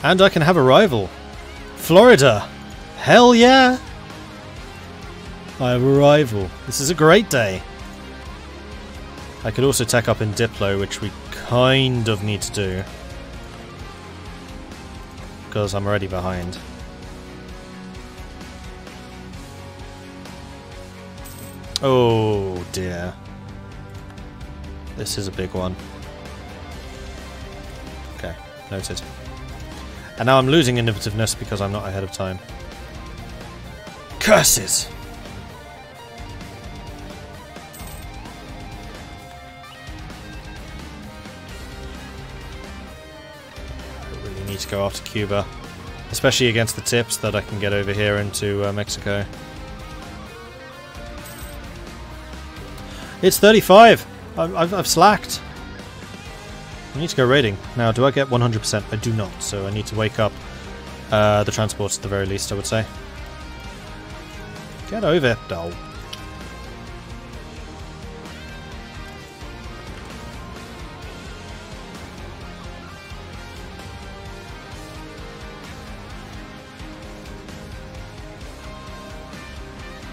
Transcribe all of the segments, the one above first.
And I can have a rival. Florida! Hell yeah! I have a rival. This is a great day. I could also tack up in Diplo, which we kind of need to do. Because I'm already behind. Oh dear. This is a big one. Okay, noted. And now I'm losing innovativeness because I'm not ahead of time. Curses! I really need to go after Cuba. Especially against the tips that I can get over here into Mexico. It's 35! I've slacked. I need to go raiding. Now, do I get 100%? I do not, so I need to wake up the transports at the very least, I would say. Get over it, though.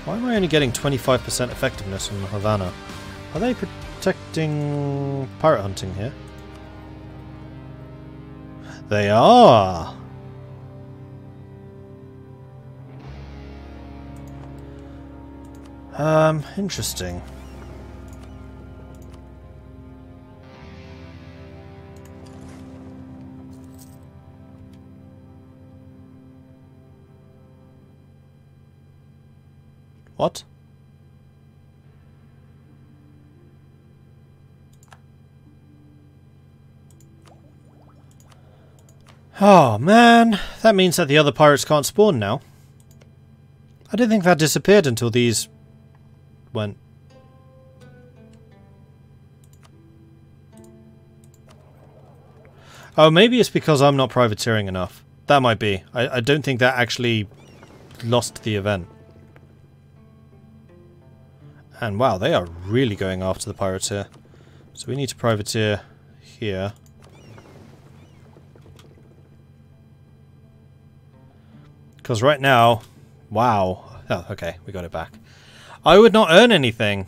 Why am I only getting 25% effectiveness from Havana? Are they protecting pirate hunting here? They are! Interesting. What? Oh man, that means that the other pirates can't spawn now. I didn't think that disappeared until these went. Oh, maybe it's because I'm not privateering enough. That might be. I don't think that actually lost the event. And wow, they are really going after the pirates here. So we need to privateer here. Because right now... Wow. Oh, okay. We got it back. I would not earn anything.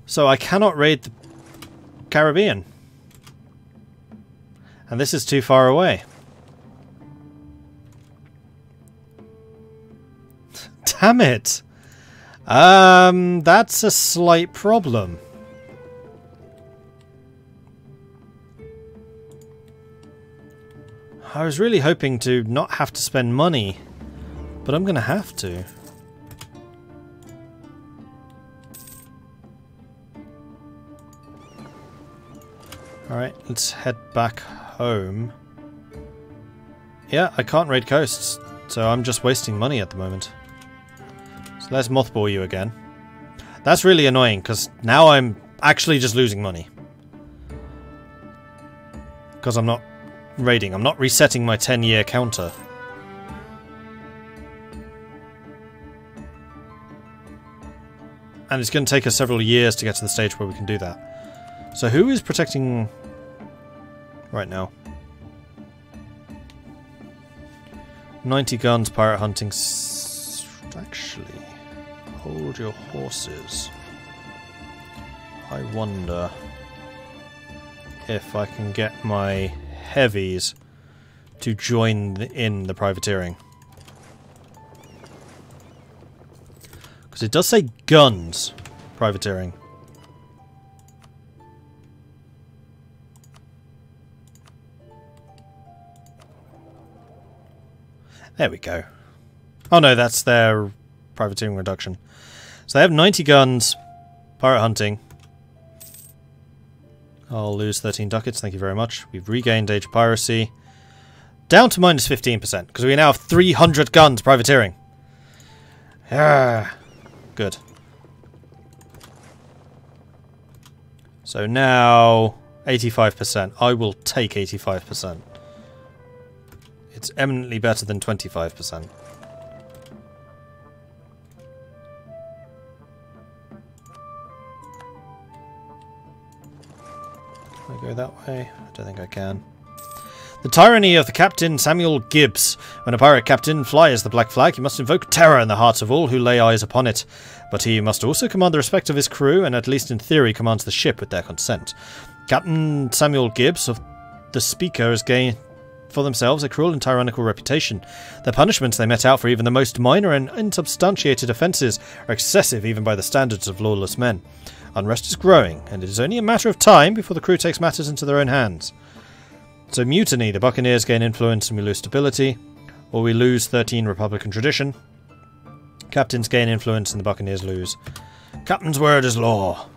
So I cannot raid the Caribbean. And this is too far away. Damn it! That's a slight problem. I was really hoping to not have to spend money, but I'm gonna have to. Alright, let's head back home. Yeah, I can't raid coasts, so I'm just wasting money at the moment. So let's mothball you again. That's really annoying, because now I'm actually just losing money. Because I'm not raiding. I'm not resetting my 10-year counter. And it's going to take us several years to get to the stage where we can do that. So who is protecting right now? 90 guns, pirate hunting. Actually, hold your horses. I wonder if I can get my heavies to join in the privateering. Because it does say guns privateering. There we go. Oh no, that's their privateering reduction. So they have 90 guns, pirate hunting. I'll lose 13 ducats, thank you very much. We've regained age of piracy. Down to minus 15%, because we now have 300 guns privateering. Ah, good. So now 85%. I will take 85%. It's eminently better than 25%. Can I go that way? I don't think I can. The tyranny of the Captain Samuel Gibbs. When a pirate captain flies the black flag, he must invoke terror in the hearts of all who lay eyes upon it. But he must also command the respect of his crew, and at least in theory commands the ship with their consent. Captain Samuel Gibbs of the Speaker has gained for themselves a cruel and tyrannical reputation. The punishments they met out for even the most minor and unsubstantiated offences are excessive even by the standards of lawless men. Unrest is growing, and it is only a matter of time before the crew takes matters into their own hands. So mutiny, the Buccaneers gain influence and we lose stability, or we lose 13 Republican tradition. Captains gain influence and the Buccaneers lose. Captain's word is law.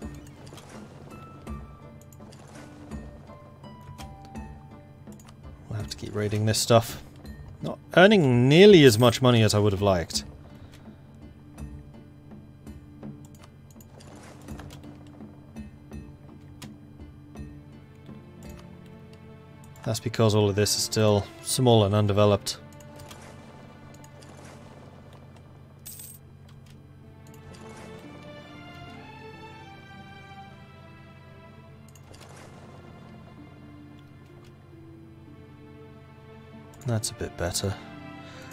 We'll have to keep raiding this stuff. Not earning nearly as much money as I would have liked. That's because all of this is still small and undeveloped. That's a bit better.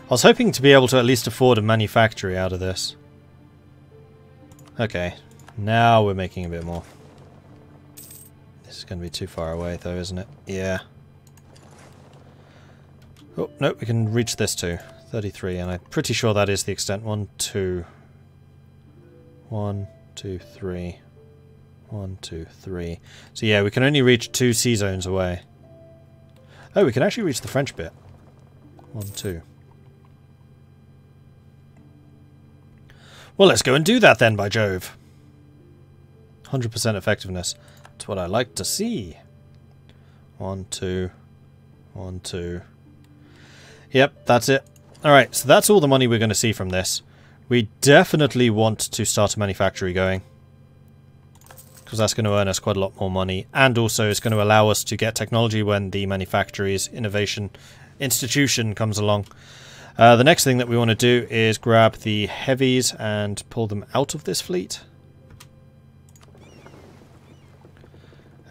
I was hoping to be able to at least afford a manufactory out of this. Okay, now we're making a bit more. This is going to be too far away though, isn't it? Yeah. Oh, no, we can reach this too. 33, and I'm pretty sure that is the extent. 1, 2. 1, 2, 3. 1, 2, 3. So yeah, we can only reach 2 sea zones away. Oh, we can actually reach the French bit. 1, 2. Well, let's go and do that then, by Jove. 100% effectiveness. That's what I like to see. 1, 2. 1, 2. Yep, that's it. Alright, so that's all the money we're going to see from this. We definitely want to start a manufactory going, because that's going to earn us quite a lot more money, and also it's going to allow us to get technology when the manufactory's innovation institution comes along. The next thing that we want to do is grab the heavies and pull them out of this fleet.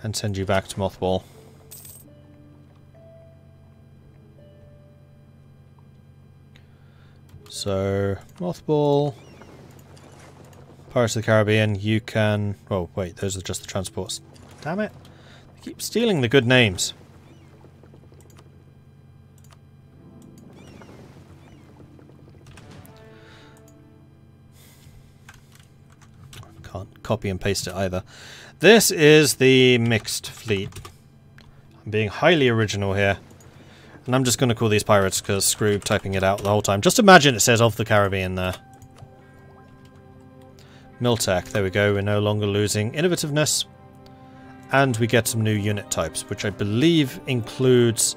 And send you back to Mothball. So, Mothball, Pirates of the Caribbean, you can... Oh, wait, those are just the transports. Damn it. They keep stealing the good names. Can't copy and paste it either. This is the mixed fleet. I'm being highly original here. And I'm just going to call these pirates because screw typing it out the whole time. Just imagine it says of the Caribbean there. Miltech, there we go. We're no longer losing innovativeness. And we get some new unit types, which I believe includes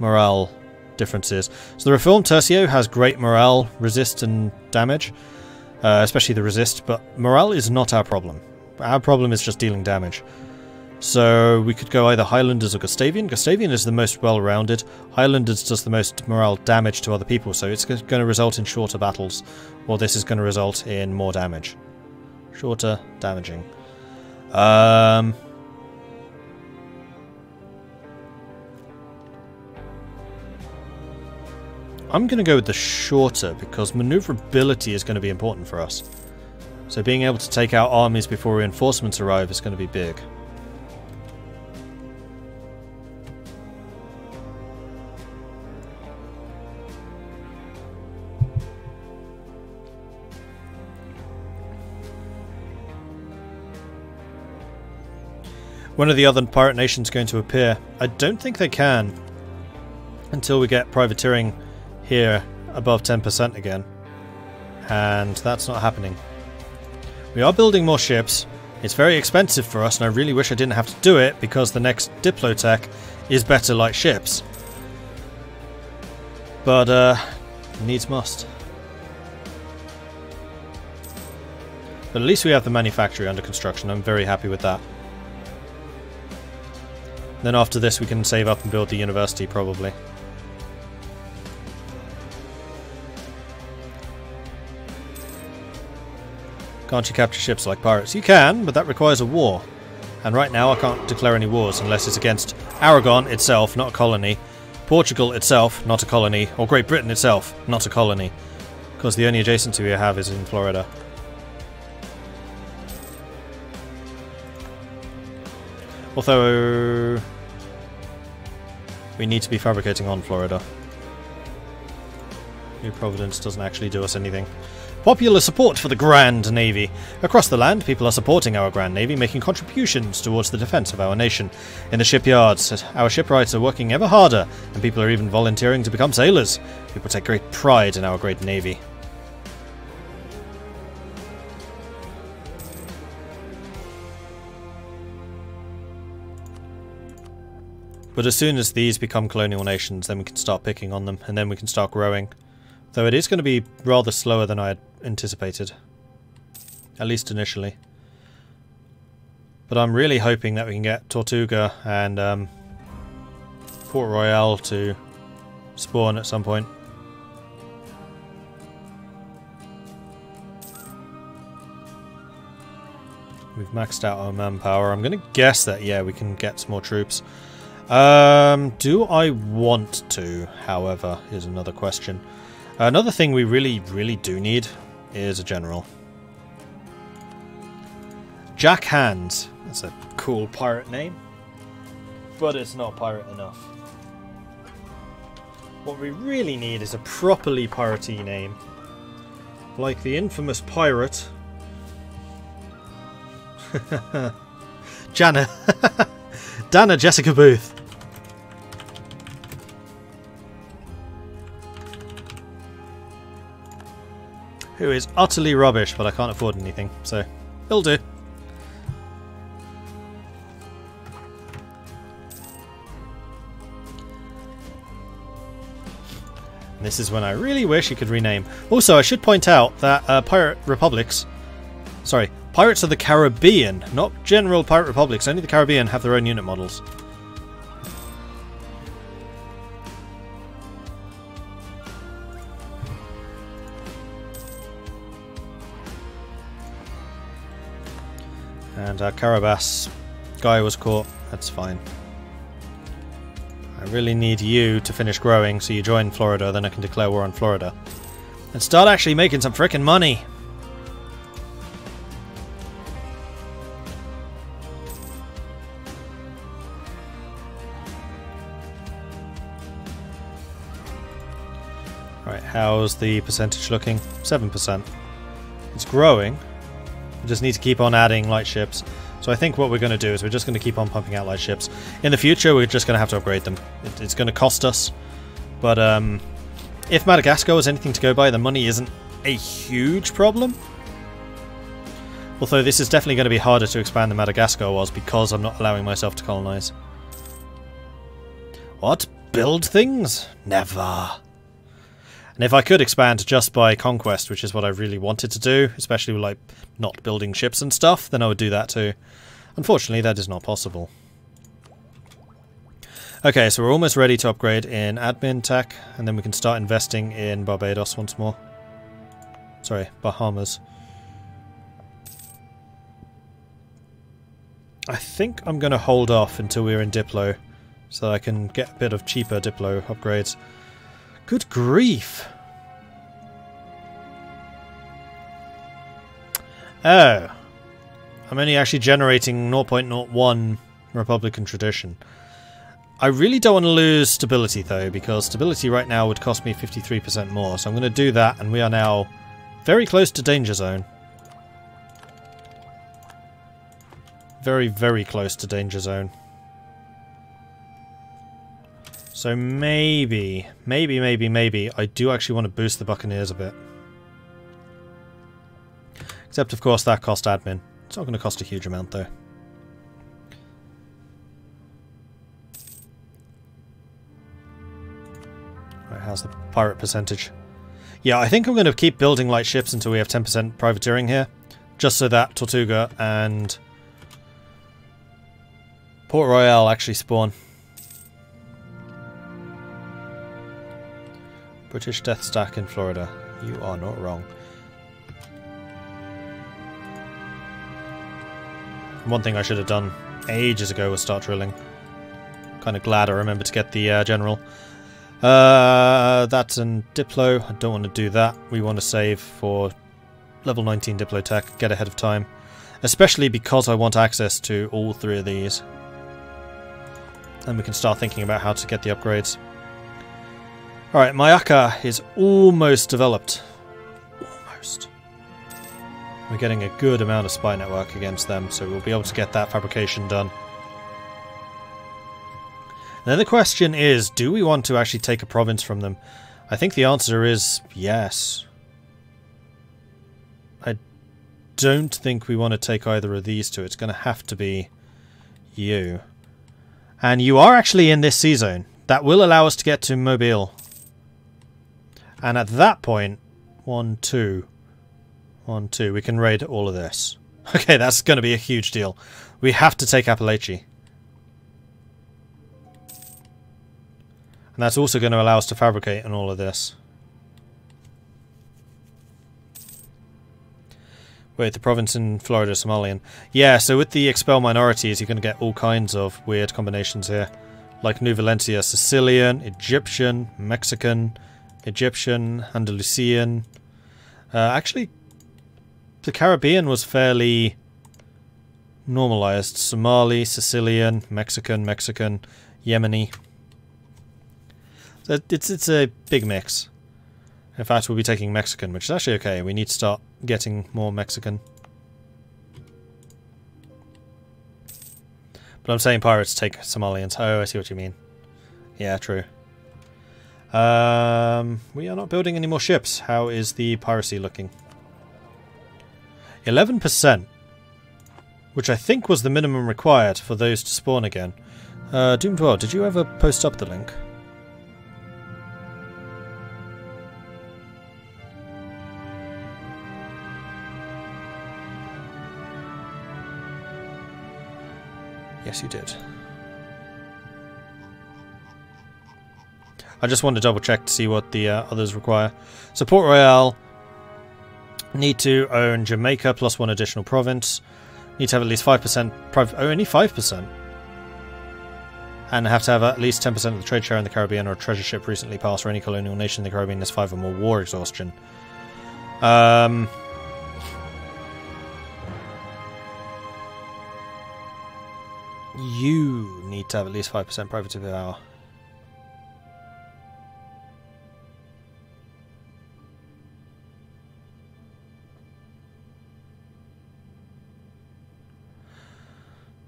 morale differences. So the Reformed Tercio has great morale, resist and damage. Especially the resist, but morale is not our problem. Our problem is just dealing damage. So we could go either Highlanders or Gustavian. Gustavian is the most well-rounded. Highlanders does the most morale damage to other people, so it's going to result in shorter battles. Or this is going to result in more damage. Shorter, damaging. I'm going to go with the shorter, because maneuverability is going to be important for us. So being able to take out armies before reinforcements arrive is going to be big. When are the other pirate nations going to appear? I don't think they can until we get privateering here above 10% again. And that's not happening. We are building more ships. It's very expensive for us, and I really wish I didn't have to do it because the next Diplotech is better like ships. But needs must. But at least we have the manufactory under construction. I'm very happy with that. Then after this we can save up and build the university, probably. Can't you capture ships like pirates? You can, but that requires a war. And right now I can't declare any wars unless it's against Aragon itself, not a colony. Portugal itself, not a colony, or Great Britain itself, not a colony, because the only adjacency we have is in Florida. Although we need to be fabricating on Florida. New Providence doesn't actually do us anything. Popular support for the Grand Navy. Across the land, people are supporting our Grand Navy, making contributions towards the defence of our nation. In the shipyards, our shipwrights are working ever harder, and people are even volunteering to become sailors. People take great pride in our great navy. But as soon as these become colonial nations, then we can start picking on them, and then we can start growing. Though it is going to be rather slower than I had anticipated. At least initially. But I'm really hoping that we can get Tortuga and Port Royal to spawn at some point. We've maxed out our manpower. I'm going to guess that, yeah, we can get some more troops. Do I want to, however, is another question. Another thing we really do need is a general. Jack Hands. That's a cool pirate name. But it's not pirate enough. What we really need is a properly piratey name. Like the infamous pirate. Dana Jessica Booth. Who is utterly rubbish, but I can't afford anything, so it'll do. And this is when I really wish you could rename. Also, I should point out that Pirate Republics... Sorry, Pirates of the Caribbean, not general Pirate Republics, only the Caribbean have their own unit models. And our Carabas guy was caught. That's fine. I really need you to finish growing so you join Florida, then I can declare war on Florida. And start actually making some frickin' money! Right, how's the percentage looking? 7%. It's growing. We just need to keep on adding light ships. So I think what we're going to do is we're just going to keep on pumping out light ships. In the future, we're just going to have to upgrade them. It's going to cost us. But if Madagascar was anything to go by, the money isn't a huge problem. Although this is definitely going to be harder to expand than Madagascar was because I'm not allowing myself to colonize. What? Build things? Never. And if I could expand just by conquest, which is what I really wanted to do, especially with, like, not building ships and stuff, then I would do that too. Unfortunately, that is not possible. Okay, so we're almost ready to upgrade in admin tech, and then we can start investing in Barbados once more. Sorry, Bahamas. I think I'm going to hold off until we're in Diplo, so that I can get a bit of cheaper Diplo upgrades. Good grief! Oh. I'm only actually generating 0.01 Republican tradition. I really don't want to lose stability though, because stability right now would cost me 53% more, so I'm going to do that, and we are now very close to danger zone. Very, very close to danger zone. So maybe, I do actually want to boost the Buccaneers a bit. Except, of course, that cost admin. It's not going to cost a huge amount, though. Right, how's the pirate percentage? Yeah, I think I'm going to keep building light ships until we have 10% privateering here. Just so that Tortuga and Port Royal actually spawn. British death stack in Florida. You are not wrong. One thing I should have done ages ago was start drilling. Kind of glad I remembered to get the general. That's an Diplo. I don't want to do that. We want to save for level 19 Diplo tech, get ahead of time. Especially because I want access to all three of these. And we can start thinking about how to get the upgrades. Alright, Mayaka is almost developed. Almost. We're getting a good amount of spy network against them, so we'll be able to get that fabrication done. Then the question is, do we want to actually take a province from them? I think the answer is yes. I don't think we want to take either of these two. It's going to have to be you. And you are actually in this sea zone. That will allow us to get to Mobile. And at that point, 1, 2, 1, 2, we can raid all of this. Okay, that's going to be a huge deal. We have to take Appalachia. And that's also going to allow us to fabricate on all of this. Wait, the province in Florida is Somalian. Yeah, so with the expel minorities, you're going to get all kinds of weird combinations here. Like New Valencia, Sicilian, Egyptian, Mexican, Egyptian, Andalusian. Actually, the Caribbean was fairly normalized. Somali, Sicilian, Mexican, Yemeni. It's a big mix. In fact, we'll be taking Mexican, which is actually okay. We need to start getting more Mexican. But I'm saying pirates take Somalians. Oh, I see what you mean. Yeah, true. We are not building any more ships. How is the piracy looking? 11%. Which I think was the minimum required for those to spawn again. Doomed World, did you ever post up the link? Yes, you did. I just want to double check to see what the others require. So Port Royal need to own Jamaica plus 1 additional province. Need to have at least 5% only 5%. And have to have at least 10% of the trade share in the Caribbean or a treasure ship recently passed or any colonial nation in the Caribbean has 5 or more war exhaustion. You need to have at least 5% privateer power.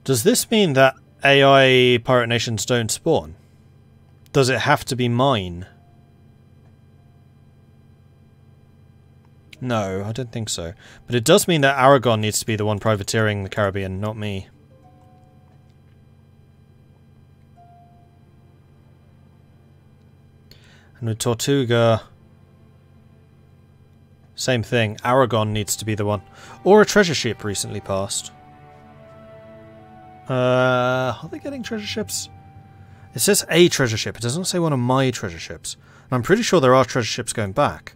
Does this mean that AI pirate nations don't spawn? Does it have to be mine? No, I don't think so. But it does mean that Aragon needs to be the one privateering the Caribbean, not me. And with Tortuga, same thing. Aragon needs to be the one. Or a treasure ship recently passed. Are they getting treasure ships? It says a treasure ship. It doesn't say one of my treasure ships. And I'm pretty sure there are treasure ships going back.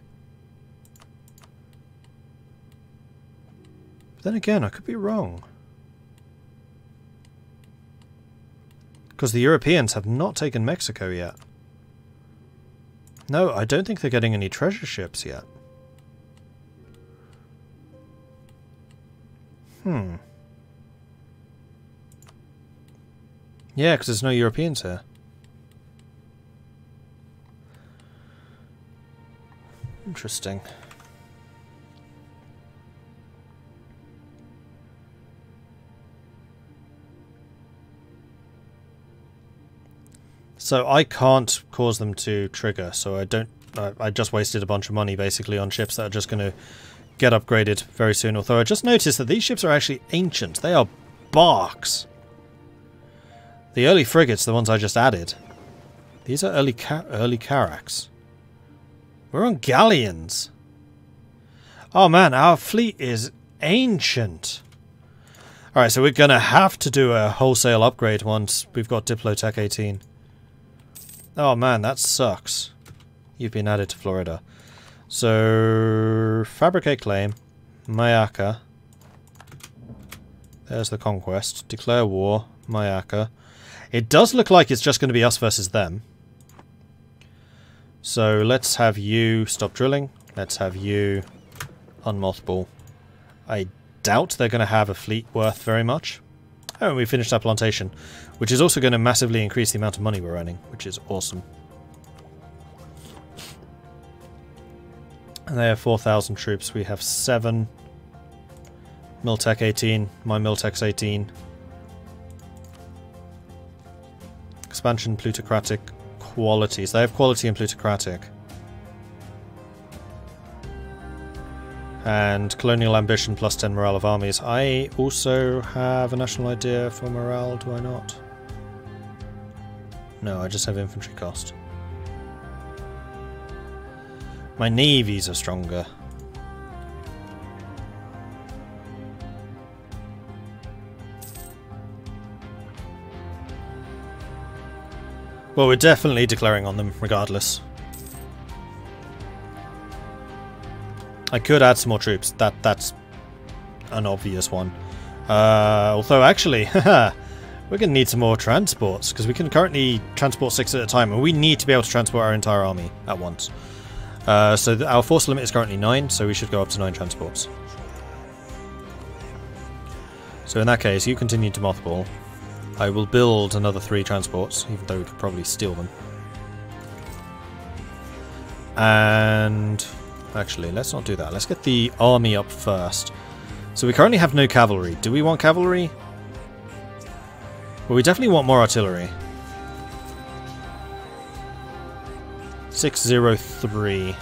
But then again, I could be wrong. Because the Europeans have not taken Mexico yet. No, I don't think they're getting any treasure ships yet. Yeah, because there's no Europeans here. Interesting. So I can't cause them to trigger, so I don't... I just wasted a bunch of money basically on ships that are just going to get upgraded very soon. Although I just noticed that these ships are actually ancient. They are barks. The early frigates, the ones I just added. These are early carracks. We're on galleons. Oh man, our fleet is ancient. Alright, so we're going to have to do a wholesale upgrade once we've got Diplotech 18. Oh man, that sucks. You've been added to Florida. So, fabricate claim. Mayaka. There's the conquest. Declare war. Mayaka. It does look like it's just going to be us versus them. So let's have you stop drilling. Let's have you unmothball. I doubt they're going to have a fleet worth very much. Oh, and we finished our plantation, which is also going to massively increase the amount of money we're earning, which is awesome. And they have 4,000 troops. We have 7. Miltech 18. My Miltech's 18. Expansion, plutocratic, qualities. They have quality and plutocratic. And colonial ambition plus 10 morale of armies. I also have a national idea for morale, do I not? No, I just have infantry cost. My navies are stronger. Well, we're definitely declaring on them, regardless. I could add some more troops. That's an obvious one. Although, actually, we're going to need some more transports, because we can currently transport 6 at a time, and we need to be able to transport our entire army at once. So our force limit is currently 9, so we should go up to 9 transports. So in that case, you continue to mothball. I will build another 3 transports, even though we could probably steal them. And actually, let's not do that. Let's get the army up first. So we currently have no cavalry. Do we want cavalry? Well, we definitely want more artillery. 603.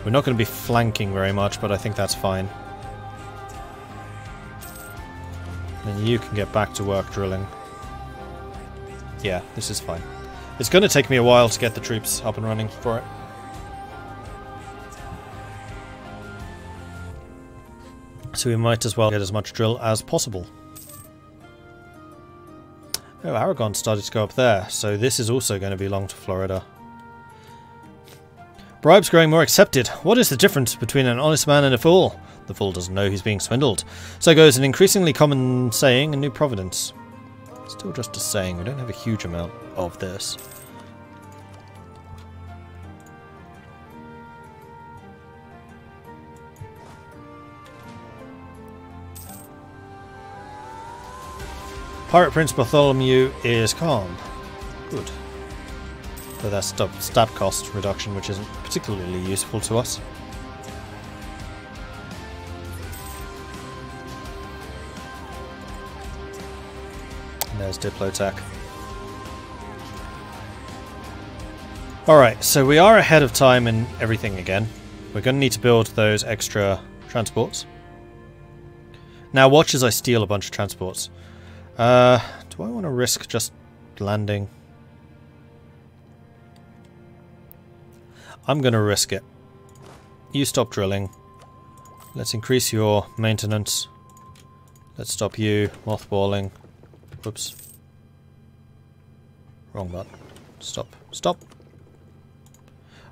We're not going to be flanking very much, but I think that's fine. Then you can get back to work drilling. Yeah, this is fine. It's going to take me a while to get the troops up and running for it. So we might as well get as much drill as possible. Oh, Aragon started to go up there, so this is also going to belong to Florida. Bribes growing more accepted. What is the difference between an honest man and a fool? The fool doesn't know he's being swindled. So goes an increasingly common saying in New Providence. Still just a saying, we don't have a huge amount of this. Pirate Prince Bartholomew is calm. Good. But that's stab cost reduction, which isn't particularly useful to us. And there's Diplotech. Alright, so we are ahead of time in everything again. We're going to need to build those extra transports. Now watch as I steal a bunch of transports. Do I want to risk just landing? I'm going to risk it. You stop drilling. Let's increase your maintenance. Let's stop you mothballing. Whoops. Wrong button. Stop. Stop.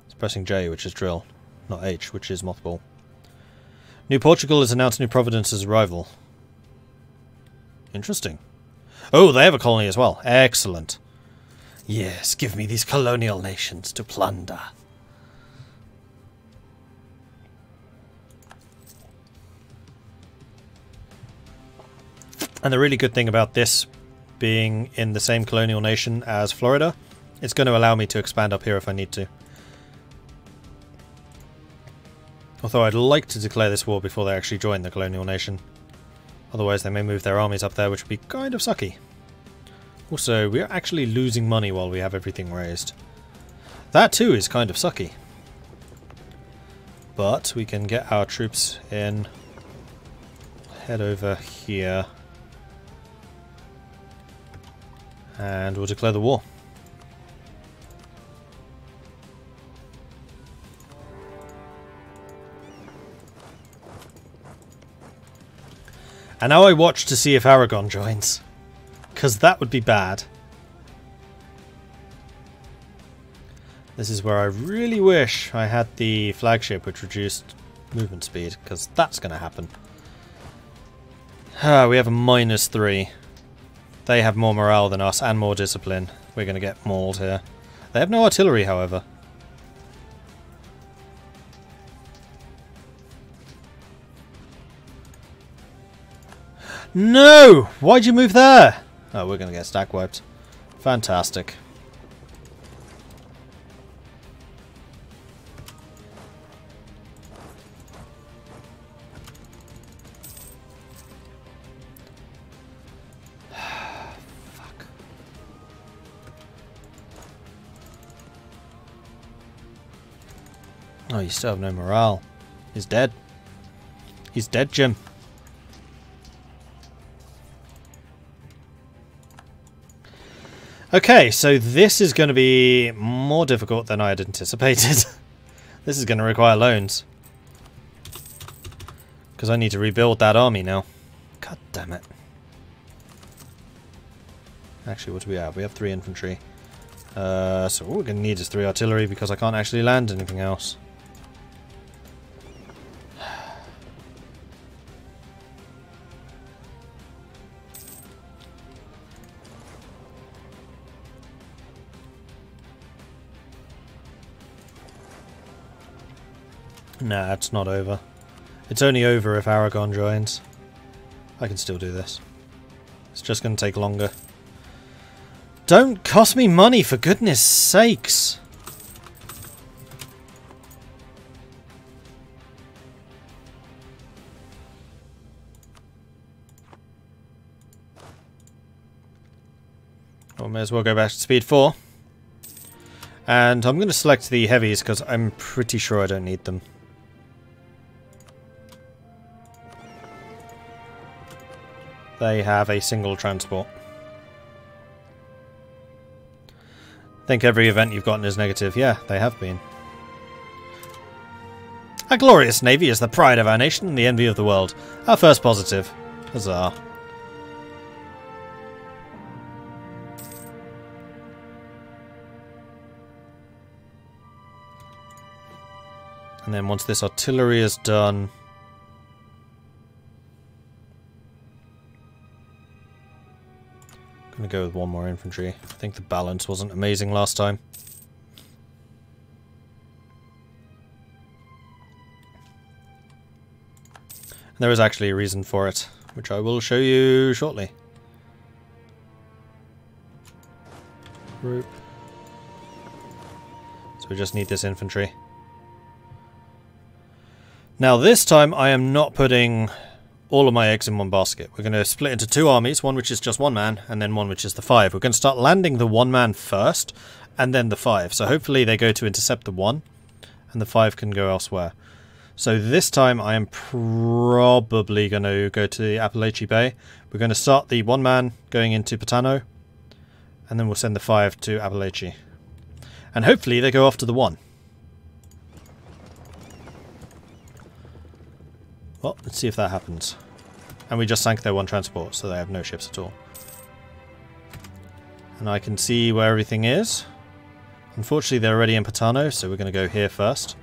It's pressing J, which is drill. Not H, which is mothball. New Portugal has announced New Providence's arrival. Interesting. Oh, they have a colony as well. Excellent. Yes, give me these colonial nations to plunder. And the really good thing about this being in the same colonial nation as Florida, it's going to allow me to expand up here if I need to. Although I'd like to declare this war before they actually join the colonial nation. Otherwise they may move their armies up there, which would be kind of sucky. Also, we are actually losing money while we have everything raised. That too is kind of sucky. But we can get our troops in. Head over here. And we'll declare the war. And now I watch to see if Aragon joins. Because that would be bad. This is where I really wish I had the flagship which reduced movement speed. Because that's going to happen. We have a -3. They have more morale than us and more discipline. We're going to get mauled here. They have no artillery, however. No! Why'd you move there? Oh, we're going to get stack wiped. Fantastic. Fuck. Oh, you still have no morale. He's dead. He's dead, Jim. Okay, so this is going to be more difficult than I had anticipated. This is going to require loans. Because I need to rebuild that army now. God damn it. Actually, what do we have? We have 3 infantry. So what we're going to need is 3 artillery because I can't actually land anything else. Nah, it's not over. It's only over if Aragon joins. I can still do this. It's just going to take longer. Don't cost me money, for goodness sakes! Well, may as well go back to speed 4. And I'm going to select the heavies because I'm pretty sure I don't need them. They have a single transport. I think every event you've gotten is negative. Yeah, they have been. Our glorious navy is the pride of our nation and the envy of the world. Our first positive. Huzzah. And then once this artillery is done... I'm going to go with 1 more infantry. I think the balance wasn't amazing last time. And there is actually a reason for it, which I will show you shortly. Group. So we just need this infantry. Now this time I am not putting all of my eggs in one basket. We're going to split into 2 armies, one which is just 1 man, and then one which is the 5. We're going to start landing the 1 man first, and then the 5. So hopefully they go to intercept the 1, and the 5 can go elsewhere. So this time I am probably going to go to the Appalachian Bay. We're going to start the 1 man going into Patano, and then we'll send the 5 to Appalachian. And hopefully they go after the 1. Well, let's see if that happens. And we just sank their 1 transport, so they have no ships at all. And I can see where everything is. Unfortunately, they're already in Patano, so we're going to go here first.